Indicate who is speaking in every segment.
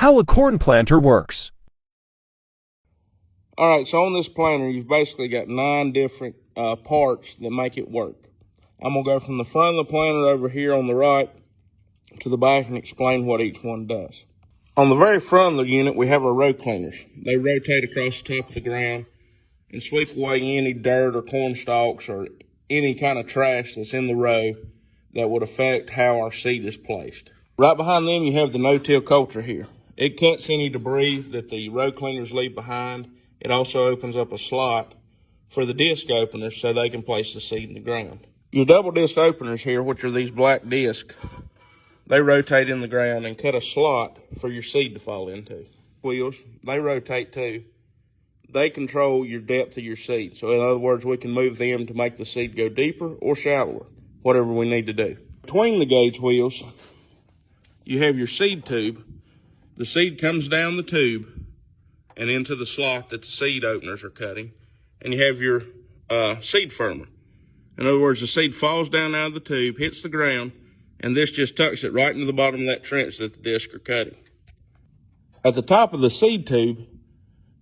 Speaker 1: How a corn planter works.
Speaker 2: All right, so on this planter, you've basically got 9 different parts that make it work. I'm gonna go from the front of the planter over here on the right to the back and explain what each one does. On the very front of the unit, we have our row cleaners. They rotate across the top of the ground and sweep away any dirt or corn stalks or any kind of trash that's in the row that would affect how our seed is placed. Right behind them, you have the no-till coulter here. It cuts any debris that the row cleaners leave behind. It also opens up a slot for the disc openers so they can place the seed in the ground. Your double disc openers here, which are these black discs, they rotate in the ground and cut a slot for your seed to fall into. Wheels, they rotate too. They control your depth of your seed. So in other words, we can move them to make the seed go deeper or shallower, whatever we need to do. Between the gauge wheels, you have your seed tube. The seed comes down the tube and into the slot that the seed openers are cutting. And you have your seed firmer. In other words, the seed falls down out of the tube, hits the ground, and this just tucks it right into the bottom of that trench that the discs are cutting. At the top of the seed tube,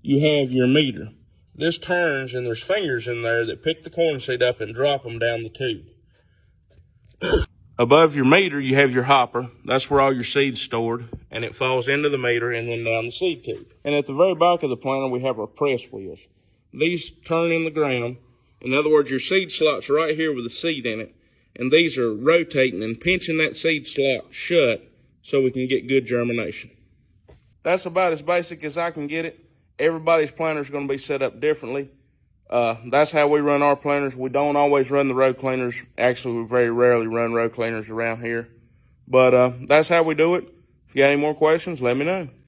Speaker 2: you have your meter. This turns and there's fingers in there that pick the corn seed up and drop them down the tube. Above your meter, you have your hopper. That's where all your seed's stored, and it falls into the meter and then down the seed tube. And at the very back of the planter, we have our press wheels. These turn in the ground. In other words, your seed slot's right here with the seed in it, and these are rotating and pinching that seed slot shut so we can get good germination. That's about as basic as I can get it. Everybody's planter is going to be set up differently. That's how we run our planters. We don't always run the row cleaners. Actually, we very rarely run row cleaners around here. But that's how we do it. If you got any more questions, let me know.